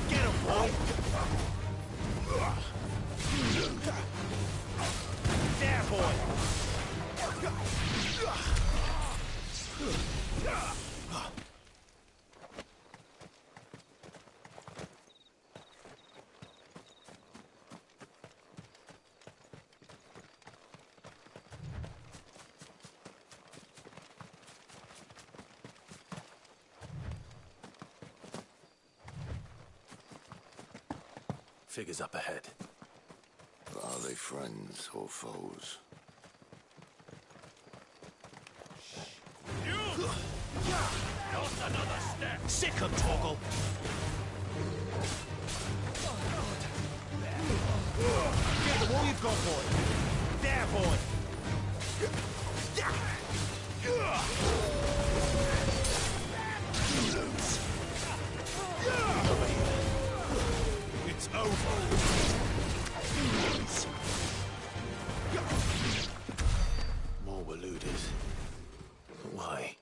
Get him, boy! There, boy! Figures up ahead. Are they friends or foes? Not another step! Sick 'em, Toggle! Get him all you've got, boy! There, boy! It's over! More were looted. But why?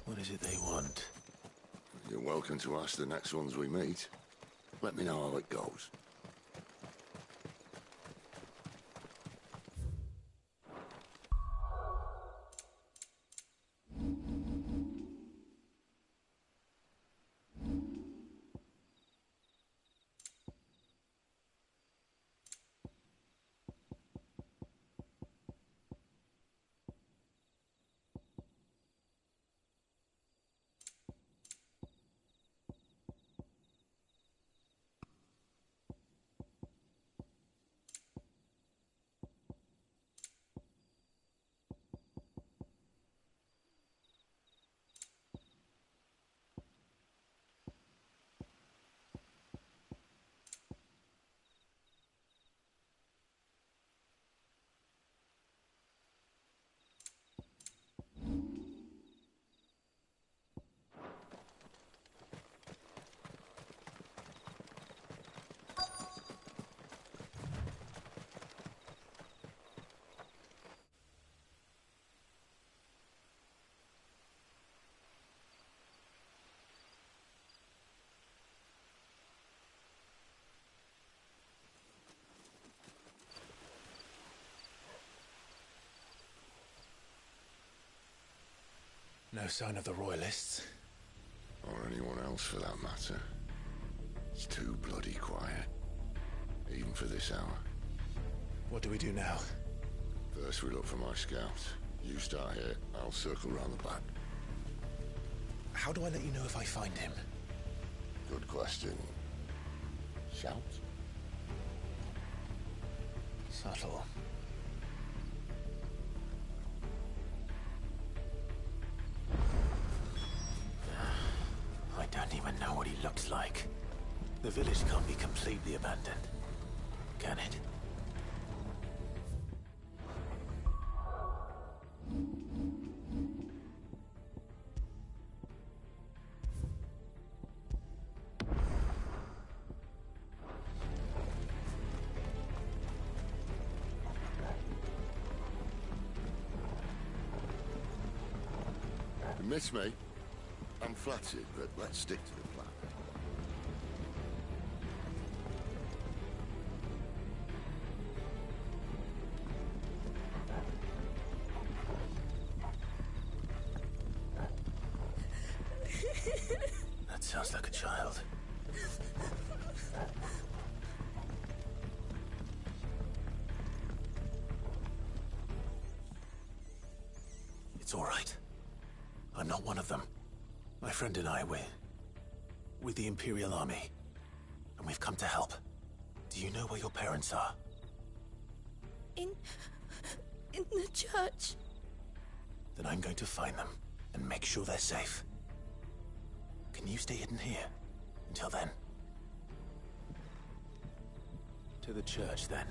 What is it they want? You're welcome to ask the next ones we meet. Let me know how it goes. No sign of the Royalists. Or anyone else for that matter. It's too bloody quiet. Even for this hour. What do we do now? First we look for my scout. You start here, I'll circle round the back. How do I let you know if I find him? Good question. Shout? Subtle. I don't even know what he looks like. The village can't be completely abandoned, can it? You miss me? I'm flattered, but let's stick to the plan. That sounds like a child. It's all right. I'm not one of them. My friend and I, we're with the Imperial Army, and we've come to help. Do you know where your parents are? In the church. Then I'm going to find them and make sure they're safe. Can you stay hidden here until then? To the church, then.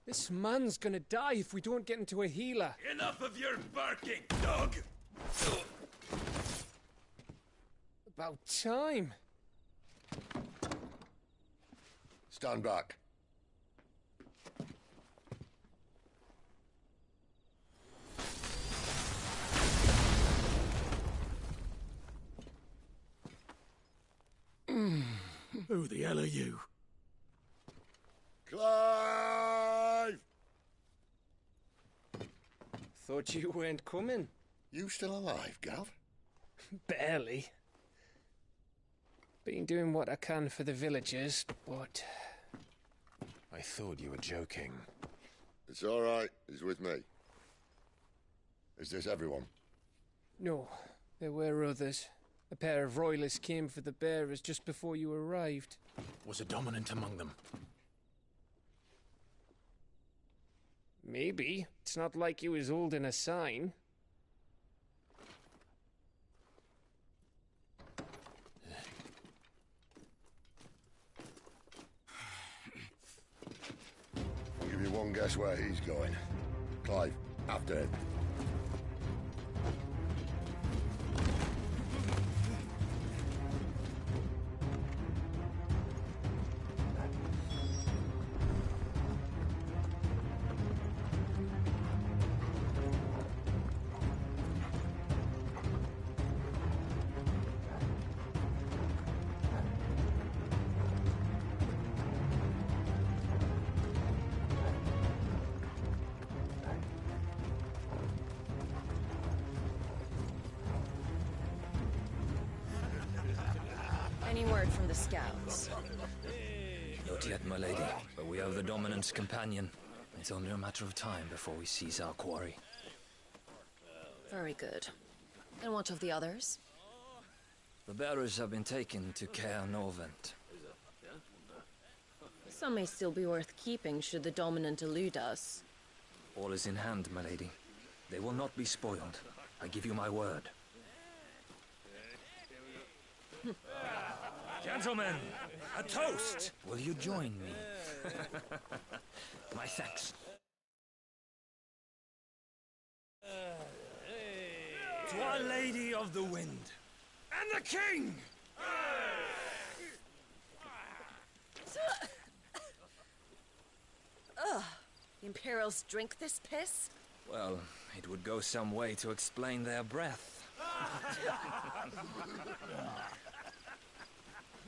This man's gonna die if we don't get into a healer. Enough of your barking, dog! About time. Stand back. Who the hell are you? Clive! Thought you weren't coming. You still alive, Gav? Barely. Been doing what I can for the villagers, but... I thought you were joking. It's all right. He's with me. Is this everyone? No, there were others. A pair of royalists came for the bearers just before you arrived. Was a dominant among them? Maybe. It's not like he was holding a sign. I'll give you one guess where he's going. Clive, after him. Any word from the scouts? Not yet, my lady, but we have the dominant's companion. It's only a matter of time before we seize our quarry. Very good. And what of the others? The bearers have been taken to Caer Norvent. Some may still be worth keeping should the dominant elude us. All is in hand, my lady. They will not be spoiled. I give you my word. Gentlemen, a toast! Will you join me? My thanks. To Our Lady of the Wind and the King! Ugh. The Imperials drink this piss? Well, it would go some way to explain their breath.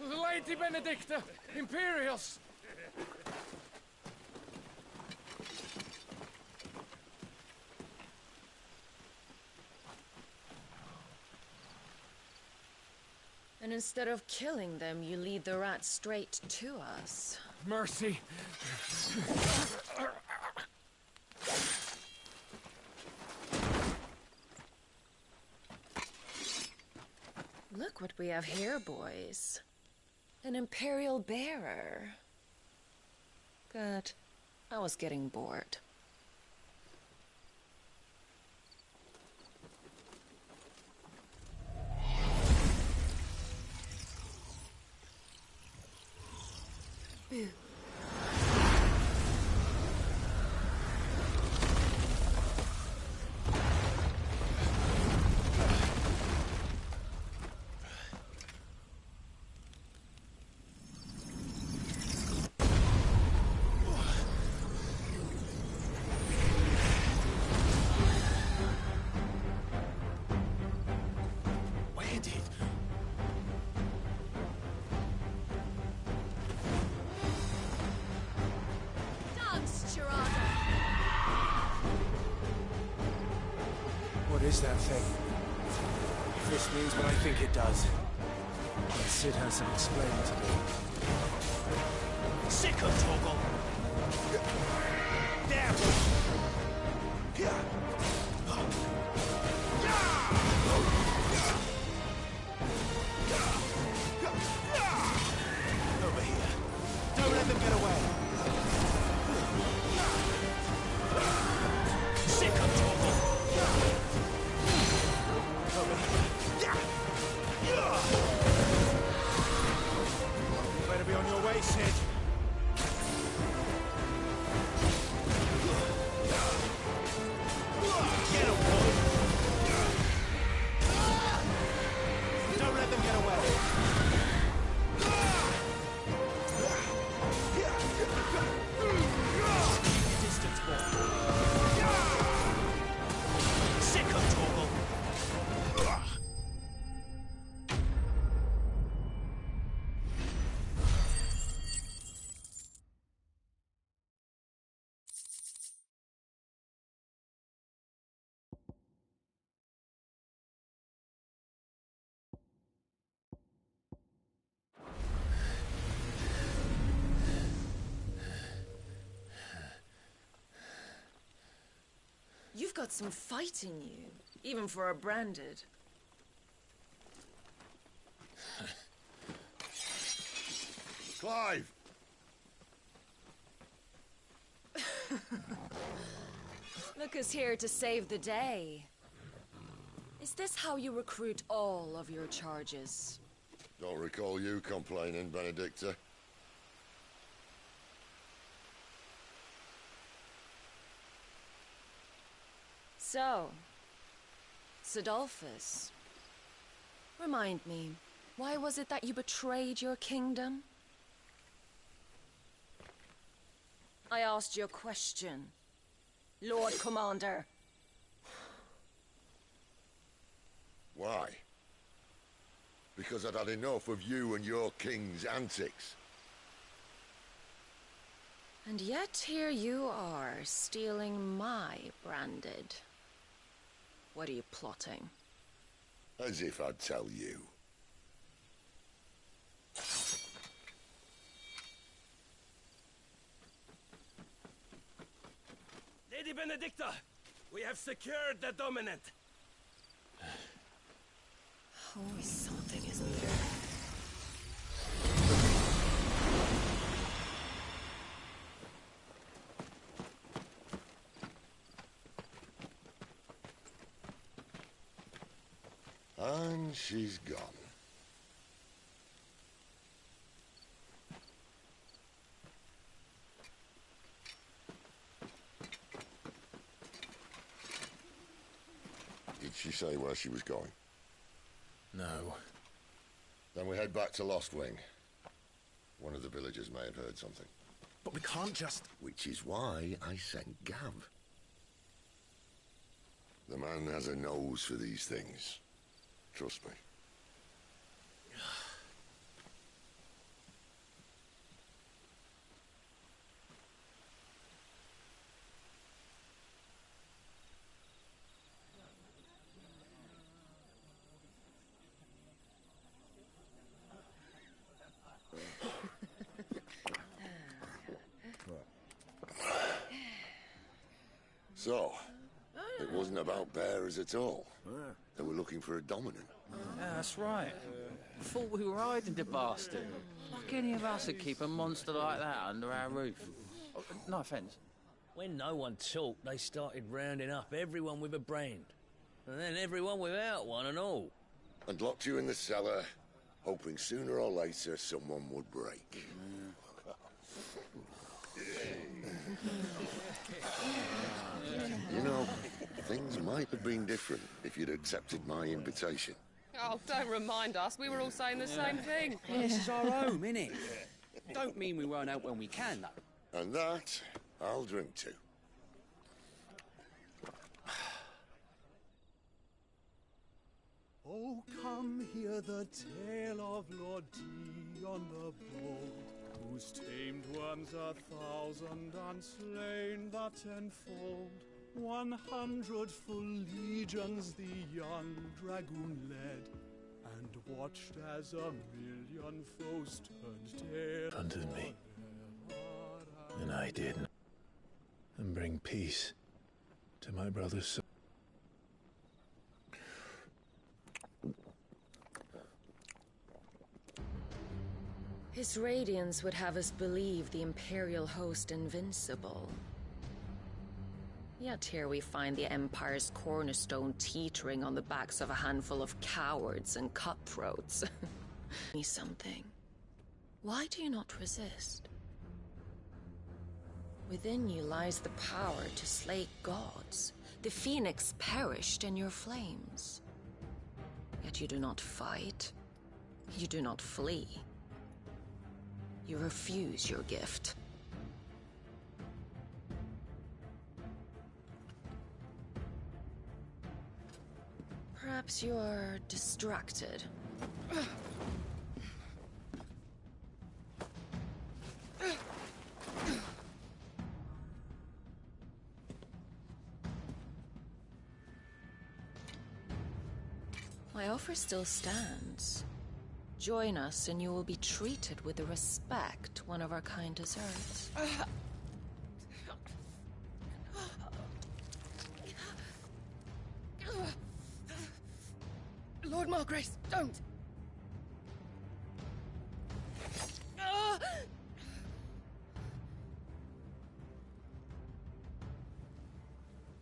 Lady Benedicta! Imperials! And instead of killing them, you lead the rats straight to us. Mercy! Look what we have here, boys. An Imperial bearer. Good. I was getting bored. Boo. What is that thing? If this means what I think it does, then Sid has some explaining to do. Sick of Toggle! Damn! Over here. Don't let them get away. You've got some fight in you, even for a branded. Clive! Look who's here to save the day. Is this how you recruit all of your charges? Don't recall you complaining, Benedicta. So, Sidolphus, remind me, why was it that you betrayed your kingdom? I asked you a question, Lord Commander. Why? Because I'd had enough of you and your king's antics. And yet here you are, stealing my branded. What are you plotting? As if I'd tell you. Lady Benedicta, we have secured the dominant. Always something, isn't there? And she's gone. Did she say where she was going? No. Then we head back to Lost Wing. One of the villagers may have heard something. But we can't just... Which is why I sent Gav. The man has a nose for these things. Trust me. So, it wasn't about bearers at all. They were looking for a dominant. Yeah, that's right. Thought we were hiding the bastard. Like any of us would keep a monster like that under our roof. Oh, no offence. When no one talked, they started rounding up everyone with a brand. And then everyone without one and all. And locked you in the cellar, hoping sooner or later someone would break. You know, things might have been different if you'd accepted my invitation. Oh, don't remind us. We were all saying the same thing. Well, this is our home, innit? Don't mean we won't out when we can, though. And that, I'll drink to. Oh, come hear the tale of Lord T on the bold, whose tamed worms 1,000 and slain the tenfold. 100 full legions the young dragoon led, and watched as 1,000,000 foes turned tail. Hunted me. And I did. And bring peace to my brother's soul. His radiance would have us believe the Imperial host invincible. Yet here we find the Empire's cornerstone teetering on the backs of a handful of cowards and cutthroats. Me something. Why do you not resist? Within you lies the power to slay gods. The phoenix perished in your flames. Yet you do not fight. You do not flee. You refuse your gift. Perhaps you're distracted. My offer still stands. Join us and you will be treated with the respect one of our kind deserves. Lord Margrace, don't!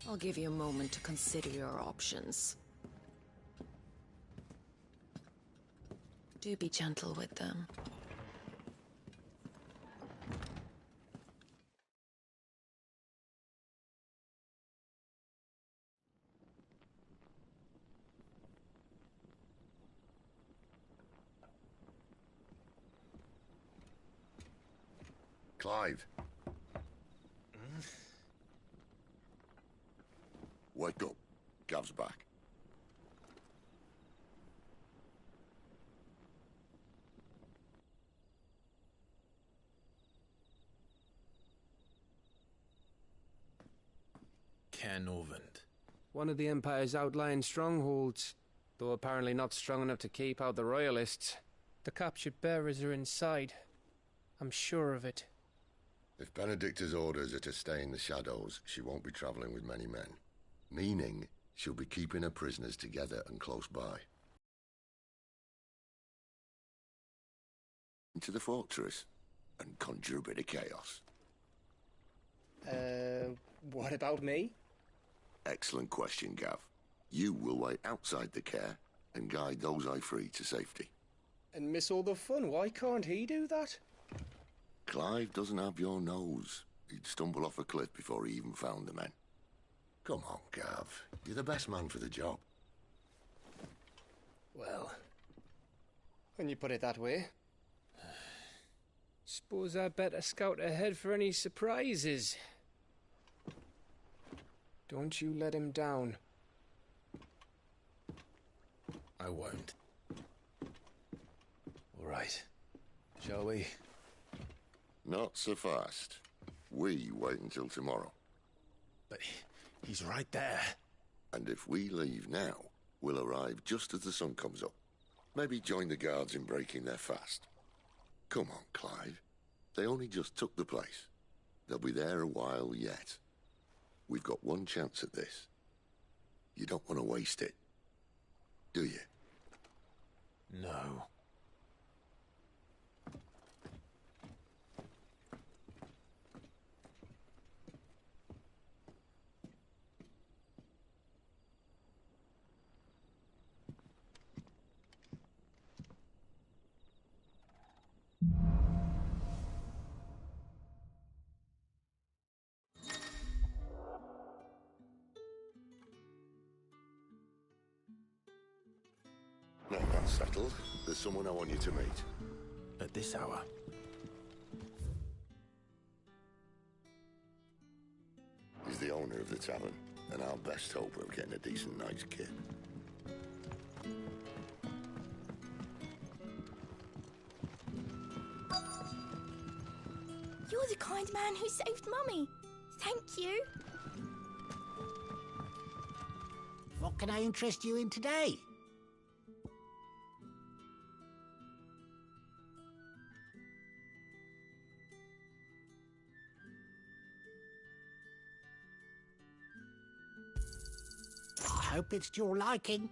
I'll give you a moment to consider your options. Do be gentle with them. Clive. Wake up. Gav's back. Caernarvon. One of the Empire's outlying strongholds, though apparently not strong enough to keep out the Royalists. The captured bearers are inside. I'm sure of it. If Benedicta's orders are to stay in the shadows, she won't be travelling with many men. Meaning, she'll be keeping her prisoners together and close by. Into the fortress and conjure a bit of chaos. What about me? Excellent question, Gav. You will wait outside the care and guide those I free to safety. And miss all the fun. Why can't he do that? Clive doesn't have your nose. He'd stumble off a cliff before he even found the men. Come on, Gav. You're the best man for the job. Well, when you put it that way. Suppose I'd better scout ahead for any surprises. Don't you let him down. I won't. All right. Shall we? Not so fast. We wait until tomorrow. But he's right there. And if we leave now, we'll arrive just as the sun comes up. Maybe join the guards in breaking their fast. Come on, Clive. They only just took the place. They'll be there a while yet. We've got one chance at this. You don't want to waste it, do you? No. Now that's settled. There's someone I want you to meet. At this hour? He's the owner of the tavern, and our best hope of getting a decent night's kit. You're the kind man who saved Mummy. Thank you. What can I interest you in today? I hope it's to your liking.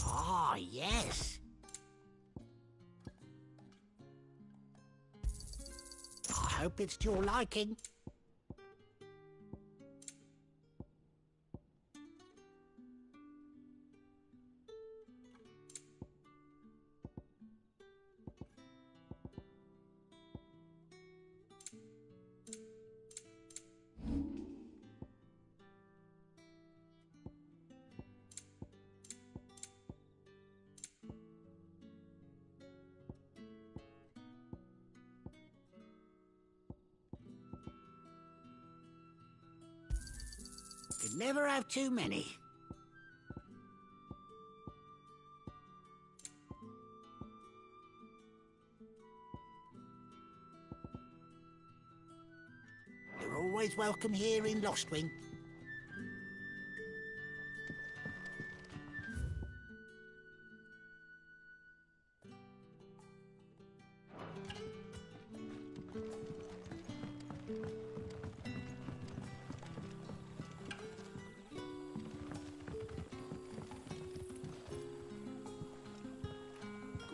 Ah, yes. I hope it's to your liking. You never have too many. You're always welcome here in Lostwing.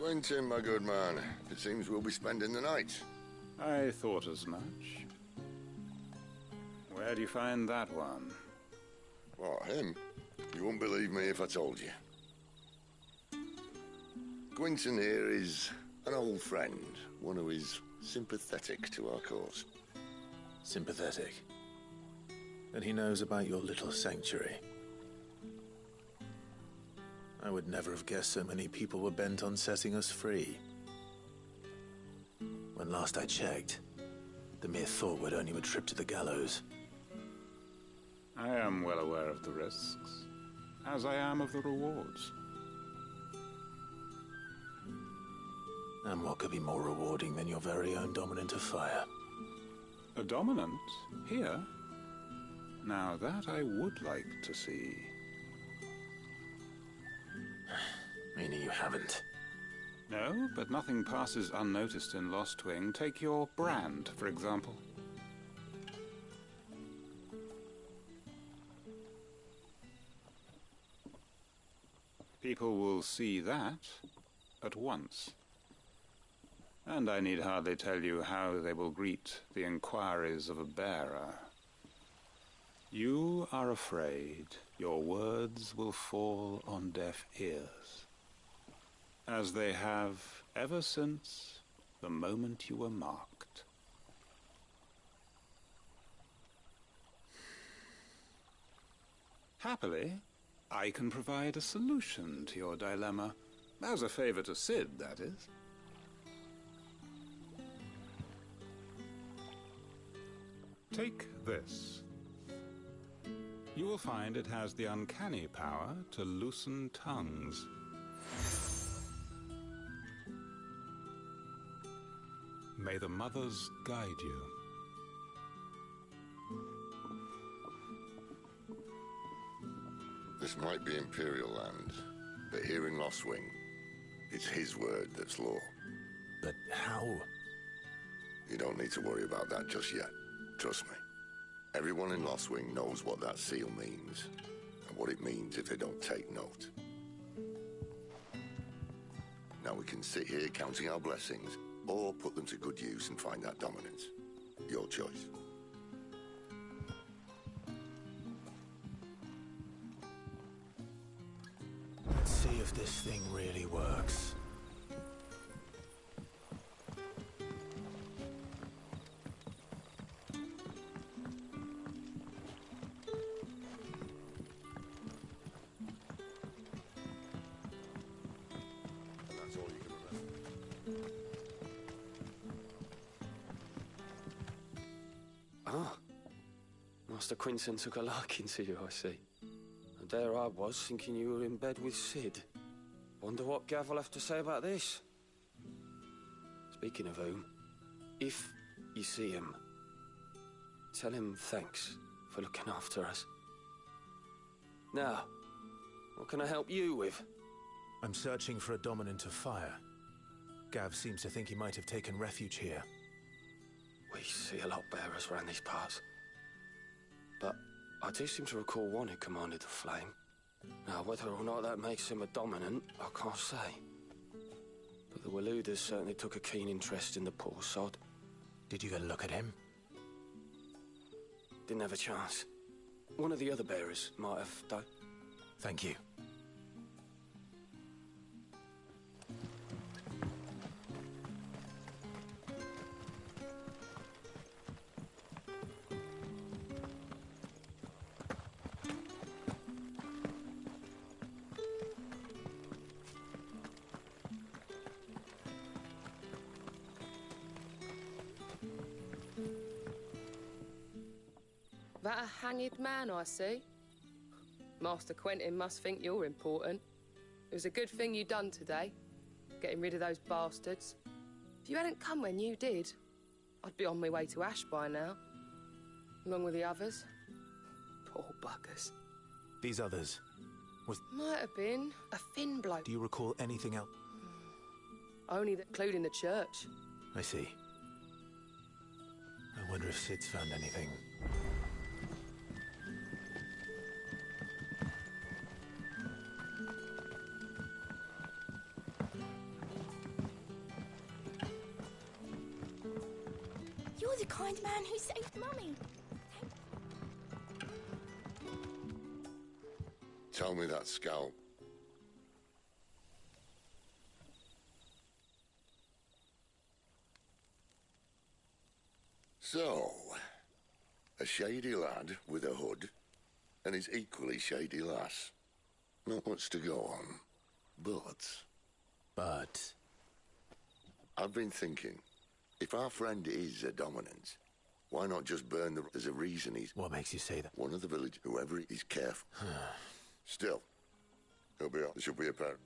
Quentin, my good man. It seems we'll be spending the night. I thought as much. Where do you find that one? What, him? You wouldn't believe me if I told you. Quentin here is an old friend, one who is sympathetic to our cause. Sympathetic? And he knows about your little sanctuary. I would never have guessed so many people were bent on setting us free. When last I checked, the mere thought would earn you a trip to the gallows. I am well aware of the risks, as I am of the rewards. And what could be more rewarding than your very own dominant of fire? A dominant? Here? Now that I would like to see. Meaning you haven't? No, but nothing passes unnoticed in Lost Wing. Take your brand, for example. People will see that at once. And I need hardly tell you how they will greet the inquiries of a bearer. You are afraid your words will fall on deaf ears, as they have ever since the moment you were marked. Happily, I can provide a solution to your dilemma, as a favor to Sid, that is. Take this. You will find it has the uncanny power to loosen tongues. May the mothers guide you. This might be Imperial land, but here in Lost Wing, it's his word that's law. But how? You don't need to worry about that just yet. Trust me. Everyone in Lost Wing knows what that seal means, and what it means if they don't take note. Now we can sit here counting our blessings, or put them to good use and find that dominance. Your choice. Let's see if this thing really works. Ah, Master Quinton took a liking to you, I see. And there I was, thinking you were in bed with Sid. Wonder what Gav will have to say about this. Speaking of whom, if you see him, tell him thanks for looking after us. Now, what can I help you with? I'm searching for a dominant of fire. Gav seems to think he might have taken refuge here. We see a lot bearers around these parts. But I do seem to recall one who commanded the flame. Now, whether or not that makes him a dominant, I can't say. But the Waluders certainly took a keen interest in the poor sod. Did you get a look at him? Didn't have a chance. One of the other bearers might have, though. Thank you. That a hanged man I see? Master Quentin must think you're important. It was a good thing you done today, getting rid of those bastards. If you hadn't come when you did, I'd be on my way to Ash by now, along with the others. Poor buggers. These others Might have been a thin bloke. Do you recall anything else? Only including the church. I see. I wonder if Sid's found anything. kind man who saved Mummy. Tell me that scalp. So, a shady lad with a hood, and his equally shady lass. Not much to go on, but... I've been thinking, if our friend is a dominant, why not just burn the... There's a reason he's... What makes you say that? One of the village, whoever is careful. Still, he'll be... There should be a pair.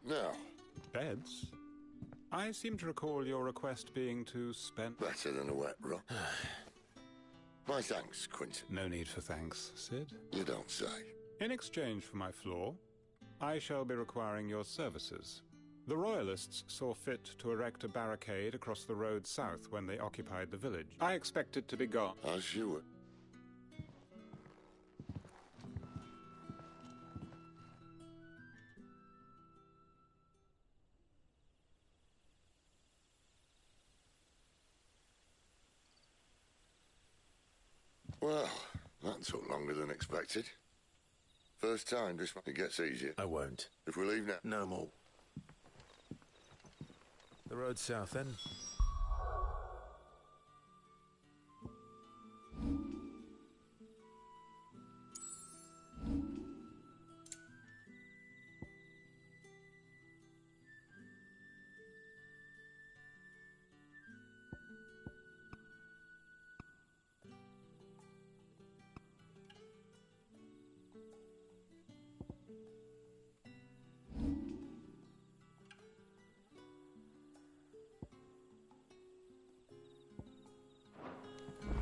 Now. Beds? I seem to recall your request being to spend... Better than a wet rock. My thanks, Quinton. No need for thanks, Sid. You don't say. In exchange for my floor, I shall be requiring your services. The Royalists saw fit to erect a barricade across the road south when they occupied the village. I expect it to be gone. As you were. Well, that took longer than expected. First time, this it gets easier. I won't. If we leave now... No more. The road south, then?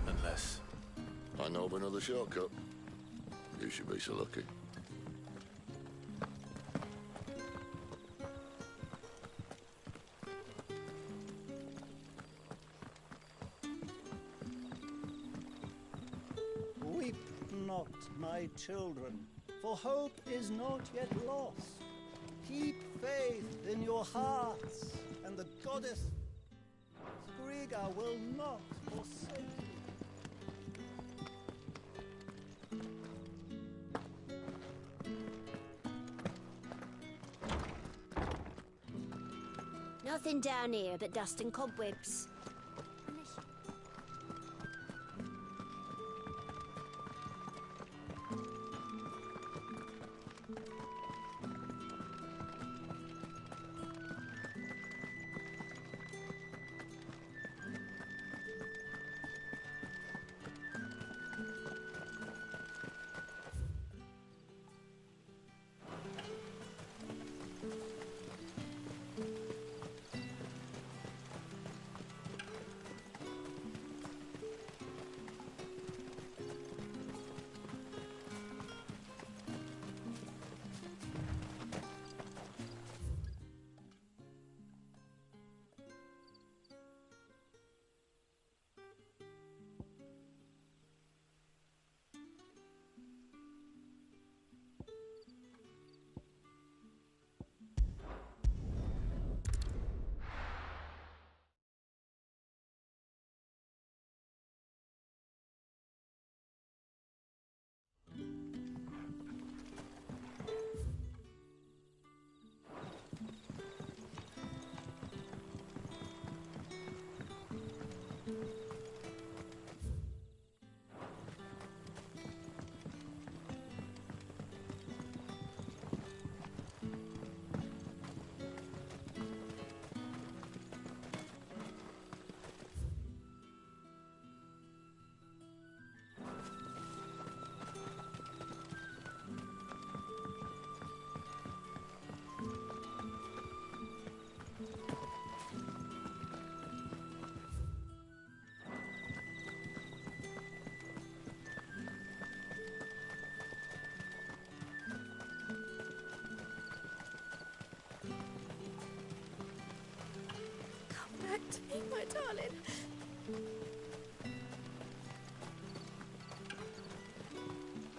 Unless... I know of another shortcut. You should be so lucky. Weep not, my children, for hope is not yet lost. Keep faith in your hearts, and the goddess Griga will not forsake you. Nothing down here but dust and cobwebs.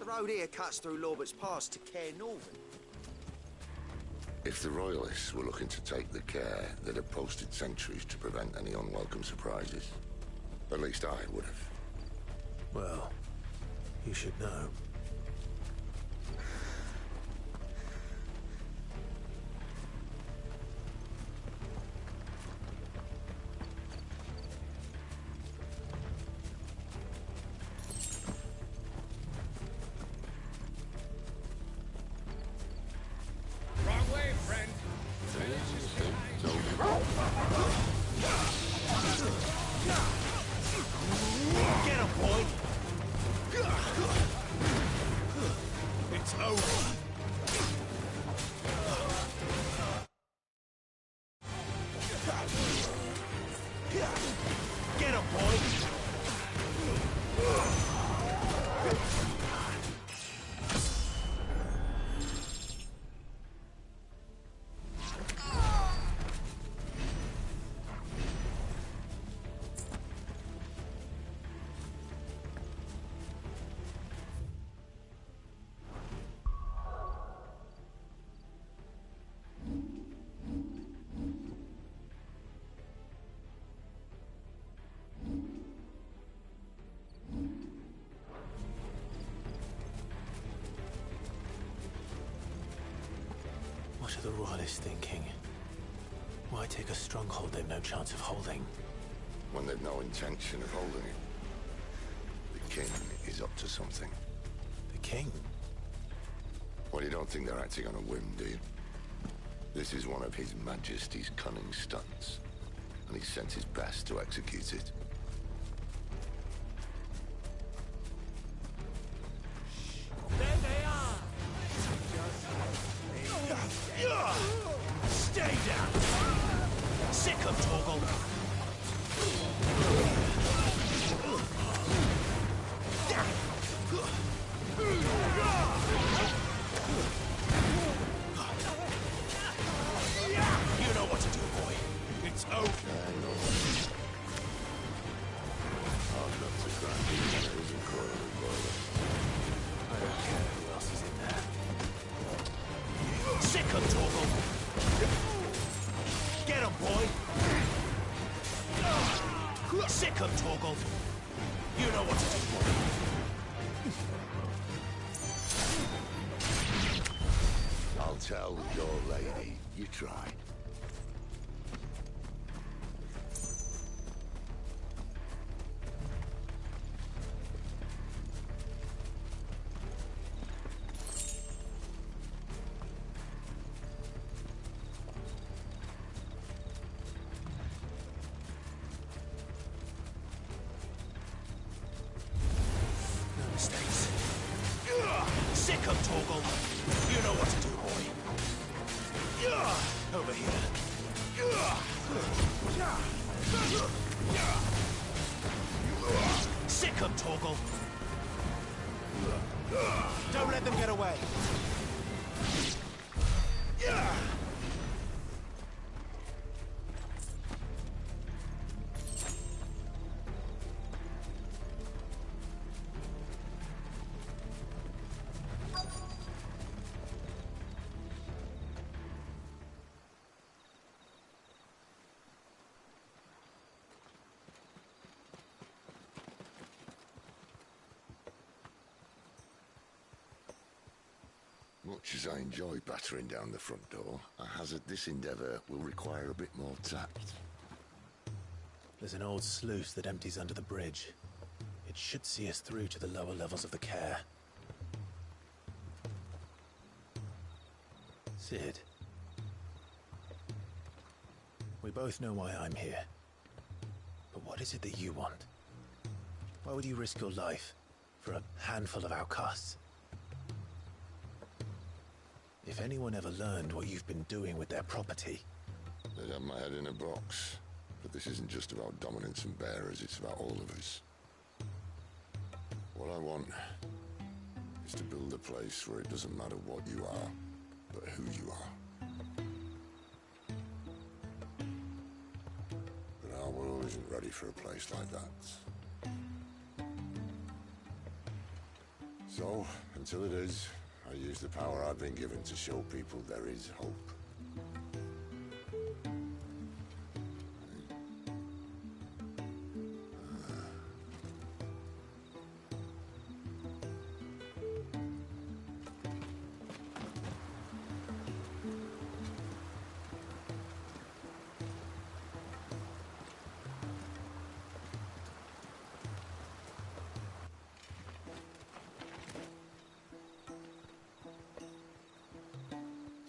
road here cuts through Lorbert's Pass to Care Northern. If the Royalists were looking to take the Care, they'd have posted sentries to prevent any unwelcome surprises. At least I would have. Well, you should know. What are the Royalists thinking? Why take a stronghold they've no chance of holding? When they've no intention of holding it. The King is up to something. The King? Well, you don't think they're acting on a whim, do you? This is one of His Majesty's cunning stunts, and he sent his best to execute it. There they are! Stay down! Sick of Torgal! You know what to do, boy. It's okay. Hard not to cry. There isn't quarreling, boiler. I don't care who else is in there. Sick of Torgal! Get him, boy! Sick of Torgal! You know what to do, boy. I'll tell your lady. You try. No mistakes. Sick of Torgal! You know what to do, boy. Over here. Sick of Torgal! Don't let them get away! Much as I enjoy battering down the front door, I hazard this endeavour will require a bit more tact. There's an old sluice that empties under the bridge. It should see us through to the lower levels of the Care. Sid. We both know why I'm here. But what is it that you want? Why would you risk your life for a handful of outcasts? If anyone ever learned what you've been doing with their property... They'd have my head in a box. But this isn't just about dominance and bearers, it's about all of us. What I want is to build a place where it doesn't matter what you are, but who you are. But our world isn't ready for a place like that. So, until it is, I use the power I've been given to show people there is hope.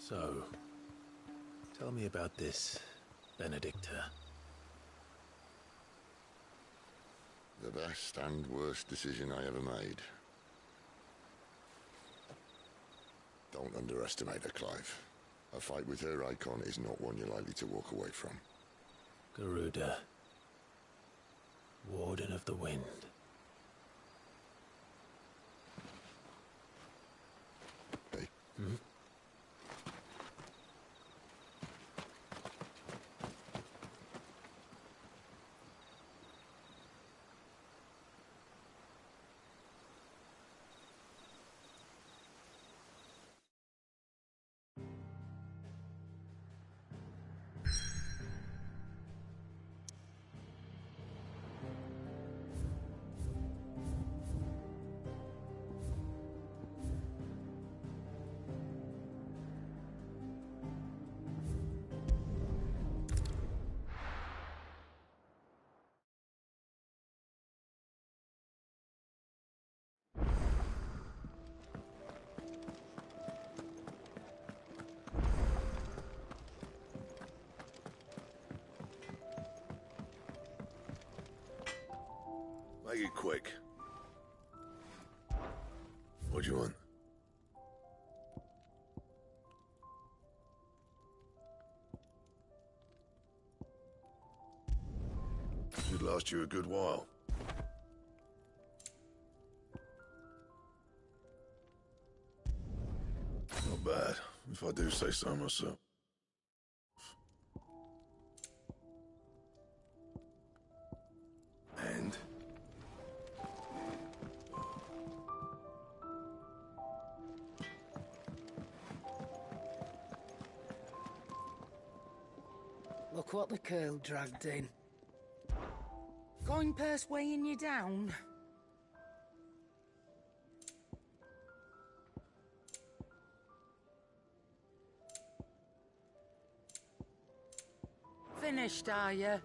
So, tell me about this, Benedicta. The best and worst decision I ever made. Don't underestimate her, Clive. A fight with her icon is not one you're likely to walk away from. Garuda. Warden of the Wind. Hey. Hmm? Make it quick. What do you want? Should last you a good while. Not bad, if I do say so myself. And? Look what the curl dragged in. Coin purse weighing you down? Finished, are you?